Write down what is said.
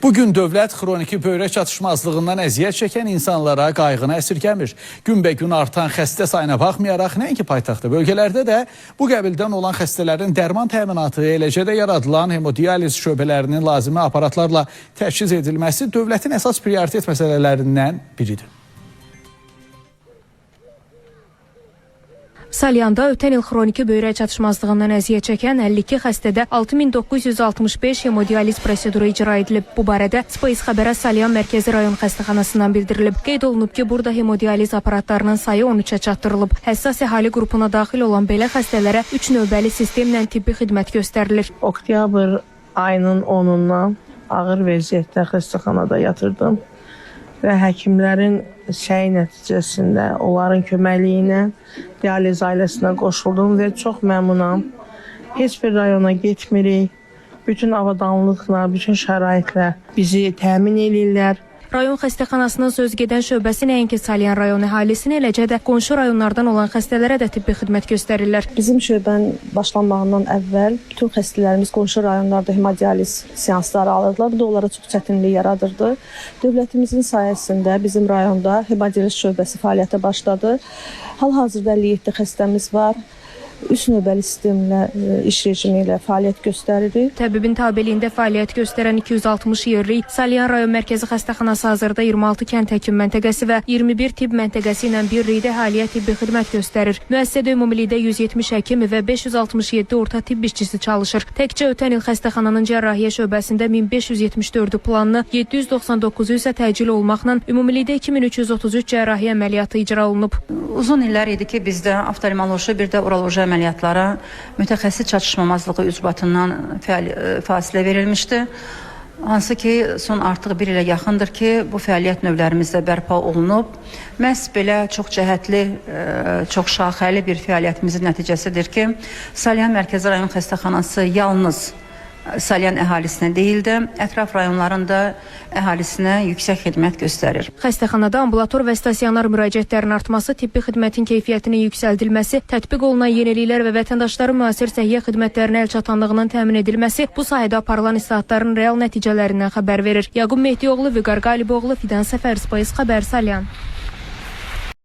Bugün dövlət xroniki böyrək çatışmazlığından əziyyət çəkən insanlara qayğını əsirgəmir. Günbəgün artan xəstə sayına baxmayaraq, nəinki paytaxtda bölgələrdə də bu qəbildən olan xəstələrin dərman təminatı, eləcə də yaradılan hemodializ şöbələrinin lazımi aparatlarla təchiz edilməsi dövlətin əsas prioritet məsələlərindən biridir. Salyanda ötən il xroniki böyrək çatışmazlığından əziyyət çəkən 52 xəstədə 6965 hemodializ proseduru icra edilib. Bu barədə Space xəbərə Salyan Mərkəzi rayon xəstəxanasından bildirilib. Qeyd olunub ki, burada hemodializ aparatlarının sayı 13-ə çatdırılıb. Həssas əhali qrupuna daxil olan belə xəstələrə 3 növbəli sistemlə tibbi xidmət göstərilir. Oktyabr ayının 10-undan ağır vəziyyətdə xəstəxanada yatırdım və həkimlərin səy nəticəsində onların köməkliyi ilə dializ ailəsinə qoşuldum və çox məmnunam. Heç bir rayona getmirik. Bütün avadanlıqla, bütün şəraitlə bizi təmin edirlər. Rayon xəstəxanasının sözgedən şöbəsi nəinki Salyan rayon əhalisini, eləcə də qonşu rayonlardan olan xəstələrə də tibbi xidmət göstərirlər. Bizim şöbənin başlanmağından əvvəl bütün xəstələrimiz qonşu rayonlarda hemodializ seansları alırdılar. Bu da onlara çox çətinlik yaradırdı. Dövlətimizin sayəsində bizim rayonda hemodializ şöbəsi fəaliyyətə başladı. Hal-hazırda 57 xəstəmiz var. Üç növbəli sistemlə, iş rejimi ilə fəaliyyət göstəririk. Təbibin tabeliyində fəaliyyət göstərən 260 yerlik Salyan rayon mərkəzi xəstəxanası hazırda 26 kənd həkim məntəqəsi və 21 tibb məntəqəsi ilə bir reydə əhaliyə tibbi xidmət göstərir. Müəssisədə ümumilikdə 170 həkim və 567 orta tibb işçisi çalışır. Təkcə ötən il xəstəxananın cərrahiyyə şöbəsində 1574 planlı, 799 isə təcil olmaqla ümumilikdə 2333 cərrahiyyə əməliyyatı icra olunub. Uzun illər idi ki, bizdə oftalmoloji, bir də uroloji əməliyyatlara mütəxəssis çatışmamazlığı ucbatından fasilə verilmişdi. Hansı ki, son artıq bir ilə yaxındır ki, bu fəaliyyət növlərimizdə bərpa olunub. Məhz belə çox cəhətli, çox şaxəli bir fəaliyyətimizin nəticəsidir ki, Salyan Mərkəzi rayon xəstəxanası yalnız Salyan əhalisinə deyil də, ətraf rayonlarında əhalisinə yüksək xidmət göstərir. Xəstəxanada ambulator və stasionar müraciətlərin artması, tibbi xidmətin keyfiyyətinin yüksəldilməsi, tətbiq olunan yeniliklər və vətəndaşların müasir səhiyyə xidmətlərinə əl çatanlığının təmin edilməsi bu sayədə aparılan islahatların real nəticələrindən xəbər verir. Yaqub Mehdioğlu, Vüqar Qaliboğlu, Fidan Səfər, Space xəbər, Salyan.